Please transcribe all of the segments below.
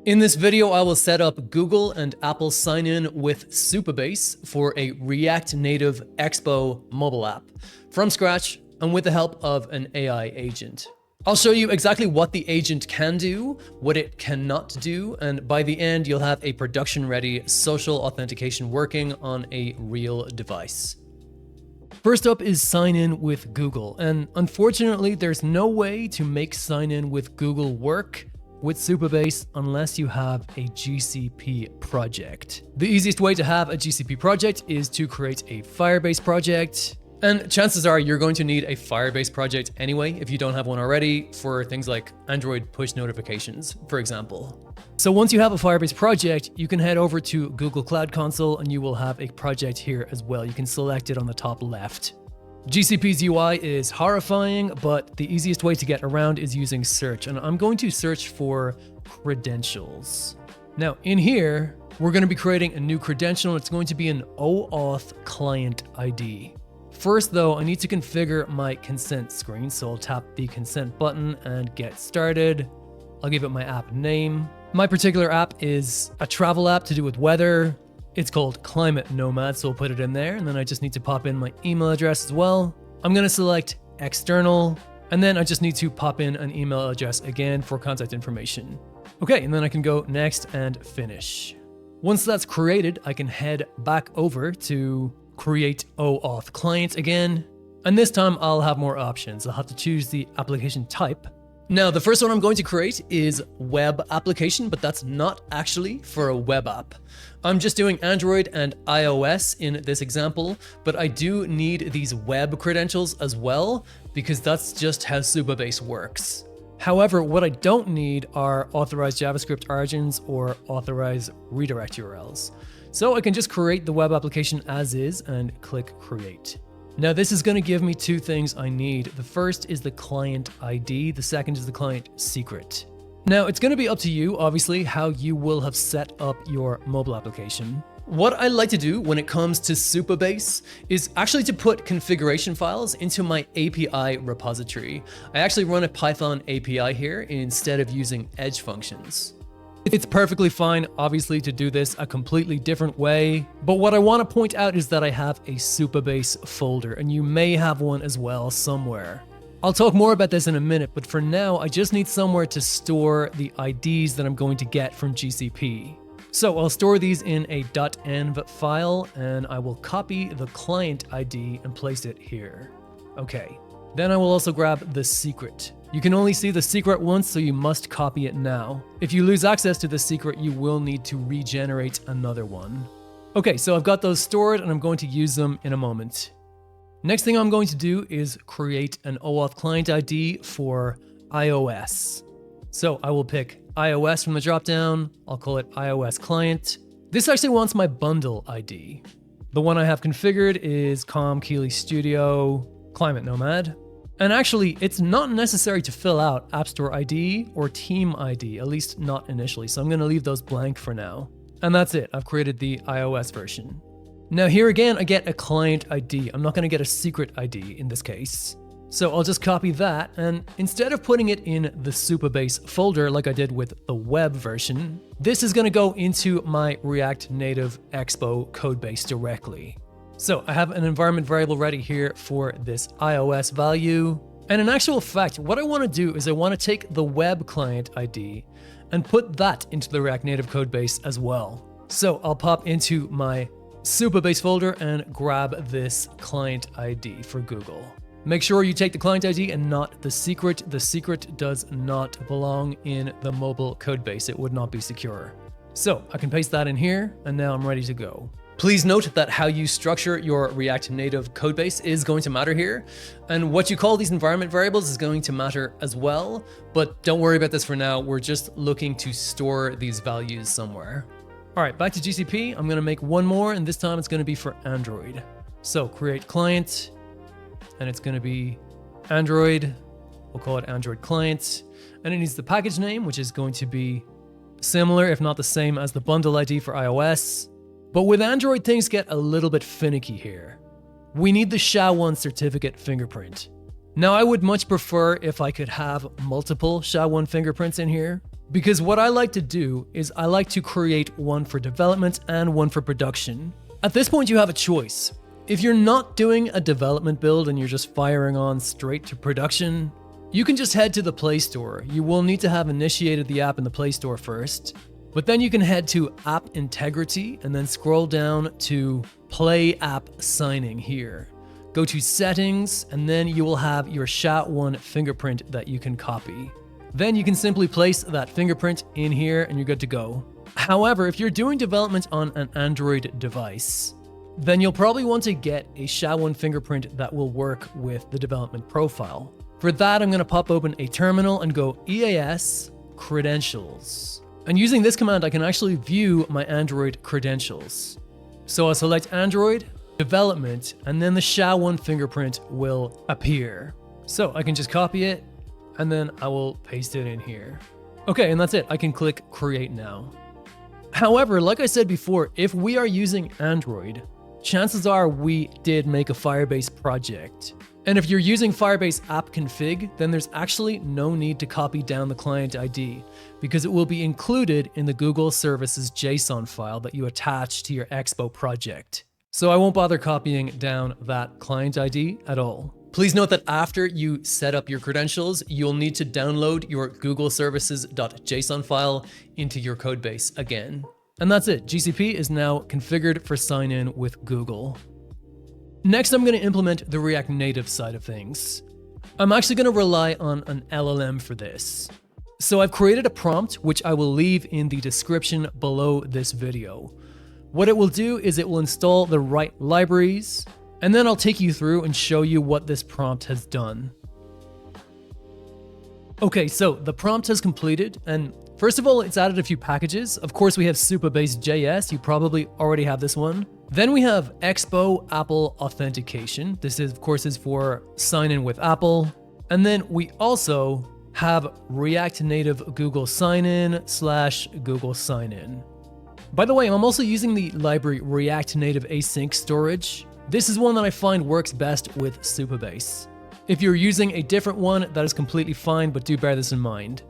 In this video, I will set up Google and Apple sign-in with Supabase for a React Native Expo mobile app from scratch and with the help of an AI agent. I'll show you exactly what the agent can do, what it cannot do, and by the end, you'll have a production-ready social authentication working on a real device. First up is sign in with Google, and unfortunately, there's no way to make sign in with Google work with Supabase unless you have a GCP project. The easiest way to have a GCP project is to create a Firebase project. And chances are you're going to need a Firebase project anyway if you don't have one already for things like Android push notifications, for example. So once you have a Firebase project, you can head over to Google Cloud Console and you will have a project here as well. You can select it on the top left. GCP's UI is horrifying, but the easiest way to get around is using search. And I'm going to search for credentials. Now in here, we're going to be creating a new credential. It's going to be an OAuth client ID. First though, I need to configure my consent screen. So I'll tap the consent button and get started. I'll give it my app name. My particular app is a travel app to do with weather. It's called Climate Nomad, so I'll put it in there. And then I just need to pop in my email address as well. I'm going to select external, and then I just need to pop in an email address again for contact information. Okay, and then I can go next and finish. Once that's created, I can head back over to create OAuth client again. And this time I'll have more options. I'll have to choose the application type. Now, the first one I'm going to create is web application, but that's not actually for a web app. I'm just doing Android and iOS in this example, but I do need these web credentials as well, because that's just how Supabase works. However, what I don't need are authorized JavaScript origins or authorized redirect URLs. So I can just create the web application as is and click create. Now this is going to give me two things I need. The first is the client ID. The second is the client secret. Now it's going to be up to you, obviously, how you will have set up your mobile application. What I like to do when it comes to Supabase is actually to put configuration files into my API repository. I actually run a Python API here instead of using edge functions. It's perfectly fine, obviously, to do this a completely different way, but what I want to point out is that I have a Supabase folder, and you may have one as well somewhere. I'll talk more about this in a minute, but for now, I just need somewhere to store the IDs that I'm going to get from GCP. So I'll store these in a .env file, and I will copy the client ID and place it here. Okay, then I will also grab the secret. You can only see the secret once, so you must copy it now. If you lose access to the secret, you will need to regenerate another one. Okay, so I've got those stored and I'm going to use them in a moment. Next thing I'm going to do is create an OAuth client ID for iOS. So I will pick iOS from the dropdown. I'll call it iOS client. This actually wants my bundle ID. The one I have configured is Com Keeley Studio Climate Nomad. And actually, it's not necessary to fill out App Store ID or Team ID, at least not initially. So I'm going to leave those blank for now. And that's it. I've created the iOS version. Now here again, I get a client ID. I'm not going to get a secret ID in this case. So I'll just copy that. And instead of putting it in the Supabase folder like I did with the web version, this is going to go into my React Native Expo codebase directly. So I have an environment variable ready here for this iOS value. And in actual fact, what I want to do is I want to take the web client ID and put that into the React Native codebase as well. So I'll pop into my Supabase folder and grab this client ID for Google. Make sure you take the client ID and not the secret. The secret does not belong in the mobile codebase. It would not be secure. So I can paste that in here and now I'm ready to go. Please note that how you structure your React Native codebase is going to matter here, and what you call these environment variables is going to matter as well, but don't worry about this for now. We're just looking to store these values somewhere. All right, back to GCP. I'm going to make one more, and this time it's going to be for Android. So create client, and it's going to be Android. We'll call it Android client, and it needs the package name, which is going to be similar, if not the same as the bundle ID for iOS. But with Android, things get a little bit finicky here. We need the SHA-1 certificate fingerprint. Now, I would much prefer if I could have multiple SHA-1 fingerprints in here, Because what I like to do is I like to create one for development and one for production. At this point, you have a choice. If you're not doing a development build and you're just firing on straight to production, you can just head to the Play Store. You will need to have initiated the app in the Play Store first, but then you can head to App Integrity and then scroll down to Play App Signing here. Go to Settings, and then you will have your SHA-1 fingerprint that you can copy. Then you can simply place that fingerprint in here and you're good to go. However, if you're doing development on an Android device, then you'll probably want to get a SHA-1 fingerprint that will work with the development profile. For that, I'm going to pop open a terminal and go EAS credentials. And using this command, I can actually view my Android credentials. So I'll select Android, development, and then the SHA-1 fingerprint will appear. So I can just copy it, and then I will paste it in here. Okay, and that's it. I can click Create Now. However, like I said before, if we are using Android, chances are we did make a Firebase project. And if you're using Firebase app config, then there's actually no need to copy down the client ID because it will be included in the Google Services JSON file that you attach to your Expo project. So I won't bother copying down that client ID at all. Please note that after you set up your credentials, you'll need to download your Google Services.json file into your codebase again. And that's it. GCP is now configured for sign in with Google. Next, I'm going to implement the React Native side of things. I'm actually going to rely on an LLM for this. So I've created a prompt, which I will leave in the description below this video. What it will do is it will install the right libraries, and then I'll take you through and show you what this prompt has done. Okay, so the prompt has completed, and first of all, it's added a few packages. Of course, we have supabase.JS. You probably already have this one. Then we have expo-apple-authentication. This is, of course, is for sign in with Apple. And then we also have React Native Google-signin / Google-signin. By the way, I'm also using the library React Native Async Storage. This is one that I find works best with Supabase. If you're using a different one, that is completely fine, but do bear this in mind.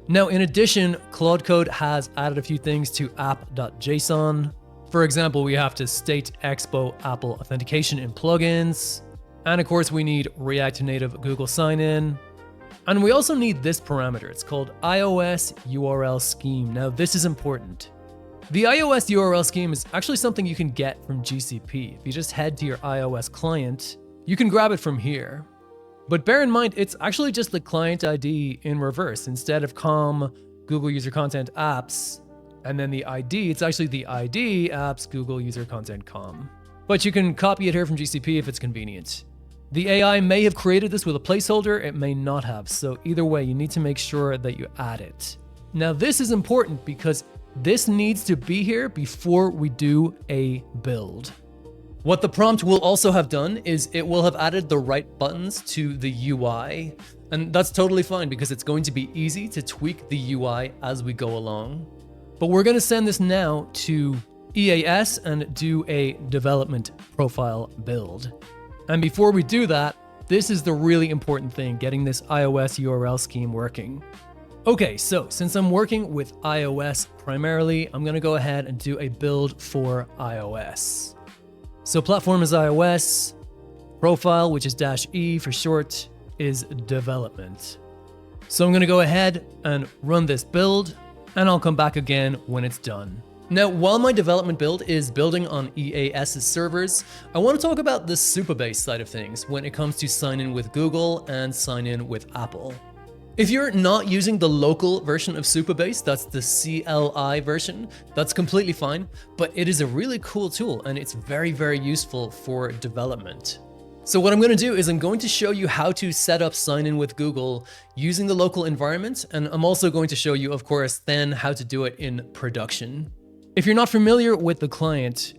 Now, in addition, Claude Code has added a few things to app.json. For example, we have to state expo-apple-authentication in plugins. And of course, we need React Native Google-signin. And we also need this parameter. It's called iOS URL scheme. Now, this is important. The iOS URL scheme is actually something you can get from GCP. If you just head to your iOS client, you can grab it from here. But bear in mind, it's actually just the client ID in reverse. Instead of com, Google User Content Apps, and then the ID, it's actually the ID apps Google User Content com. But you can copy it here from GCP if it's convenient. The AI may have created this with a placeholder, it may not have. So either way, you need to make sure that you add it. Now this is important because this needs to be here before we do a build. What the prompt will also have done is it will have added the right buttons to the UI. And that's totally fine because it's going to be easy to tweak the UI as we go along. But we're going to send this now to EAS and do a development profile build. And before we do that, this is the really important thing, getting this iOS URL scheme working. Okay, so since I'm working with iOS primarily, I'm going to go ahead and do a build for iOS. So platform is iOS, profile, which is -E for short, is development. So I'm going to go ahead and run this build, and I'll come back again when it's done. Now, while my development build is building on EAS's servers, I want to talk about the Supabase side of things when it comes to sign in with Google and sign in with Apple. If you're not using the local version of Supabase, that's the CLI version, that's completely fine, but it is a really cool tool and it's very, very useful for development. So what I'm going to do is I'm going to show you how to set up sign in with Google using the local environment, and I'm also going to show you, of course, then how to do it in production. If you're not familiar with the client,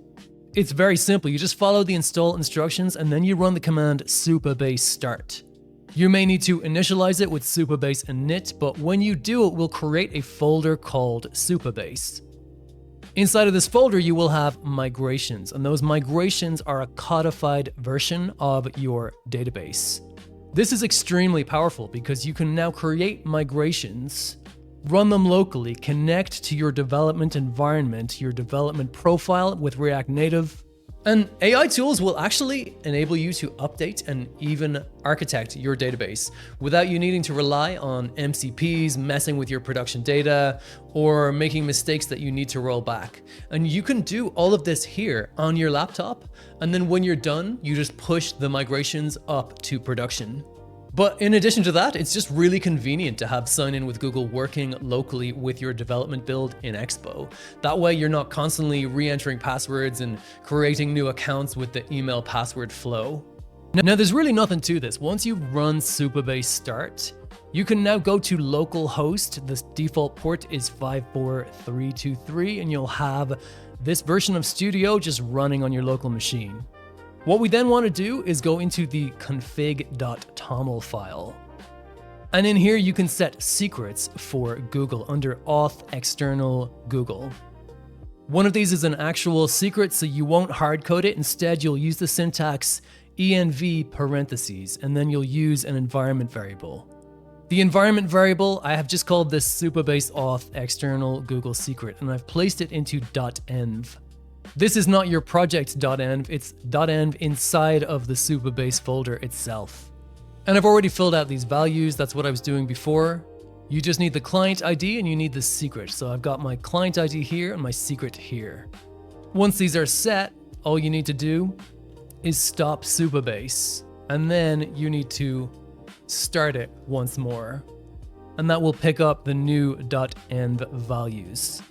it's very simple. You just follow the install instructions and then you run the command supabase start. You may need to initialize it with supabase init, but when you do, it will create a folder called supabase. Inside of this folder, you will have migrations, and those migrations are a codified version of your database. This is extremely powerful because you can now create migrations Run them locally, connect to your development environment, your development profile with React Native, and AI tools will actually enable you to update and even architect your database without you needing to rely on MCPs, messing with your production data, or making mistakes that you need to roll back. And you can do all of this here on your laptop, and then when you're done, you just push the migrations up to production. But in addition to that, it's just really convenient to have Sign In with Google working locally with your development build in Expo. That way you're not constantly re-entering passwords and creating new accounts with the email password flow. Now there's really nothing to this. Once you run supabase start, you can now go to localhost. The default port is 54323 and you'll have this version of Studio just running on your local machine. What we then want to do is go into the config.toml file. And in here you can set secrets for Google under auth external Google. One of these is an actual secret, so you won't hard code it. Instead, you'll use the syntax env parentheses, and then you'll use an environment variable. The environment variable, I have just called this supabase.auth external Google secret, and I've placed it into .env. This is not your project.env, it's .env inside of the supabase folder itself. And I've already filled out these values, that's what I was doing before. You just need the client ID and you need the secret. So I've got my client ID here and my secret here. Once these are set, all you need to do is stop supabase. And then you need to start it once more. And that will pick up the new .env values.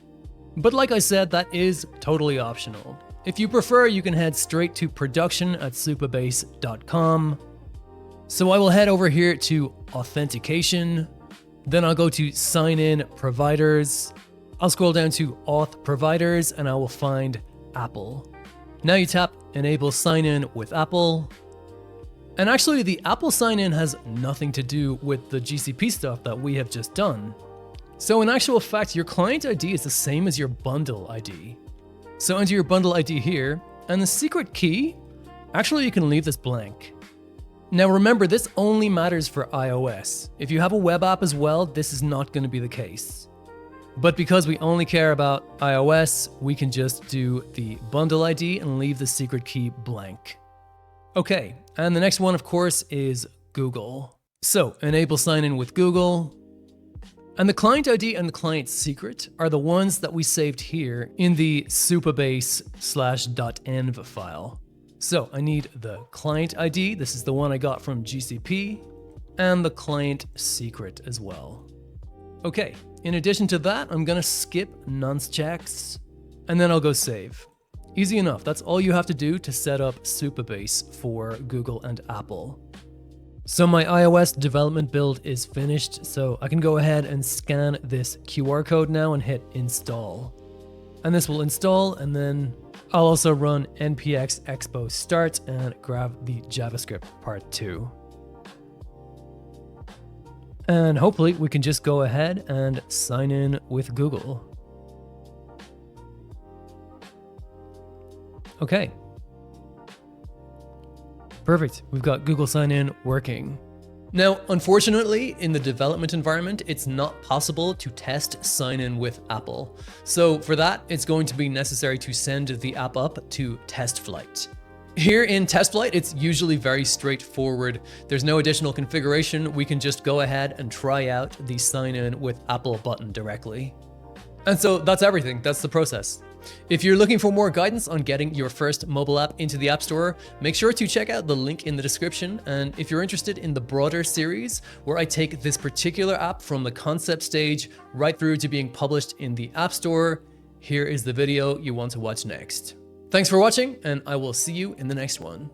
But like I said, that is totally optional. If you prefer, you can head straight to production at supabase.com. So I will head over here to authentication. Then I'll go to sign in providers. I'll scroll down to auth providers and I will find Apple. Now you tap enable sign in with Apple. And actually the Apple sign in has nothing to do with the GCP stuff that we have just done. So in actual fact, your client ID is the same as your bundle ID. So enter your bundle ID here, and the secret key, actually you can leave this blank. Now remember, this only matters for iOS. If you have a web app as well, this is not going to be the case. But because we only care about iOS, we can just do the bundle ID and leave the secret key blank. Okay, and the next one of course is Google. So enable sign in with Google. And the client ID and the client secret are the ones that we saved here in the supabase/.env file. So I need the client ID, this is the one I got from GCP, and the client secret as well. Okay, in addition to that, I'm gonna skip nonce checks, and then I'll go save. Easy enough, that's all you have to do to set up supabase for Google and Apple. So my iOS development build is finished, so I can go ahead and scan this QR code now and hit install. And this will install, and then I'll also run npx expo start and grab the JavaScript part 2. And hopefully we can just go ahead and sign in with Google. Okay. Perfect, we've got Google sign in working. Now, unfortunately, in the development environment, it's not possible to test sign in with Apple. So for that, it's going to be necessary to send the app up to test flight. Here in test flight, it's usually very straightforward. There's no additional configuration. We can just go ahead and try out the sign in with Apple button directly. And so that's everything, that's the process. If you're looking for more guidance on getting your first mobile app into the App Store, make sure to check out the link in the description. And if you're interested in the broader series, where I take this particular app from the concept stage right through to being published in the App Store, here is the video you want to watch next. Thanks for watching, and I will see you in the next one.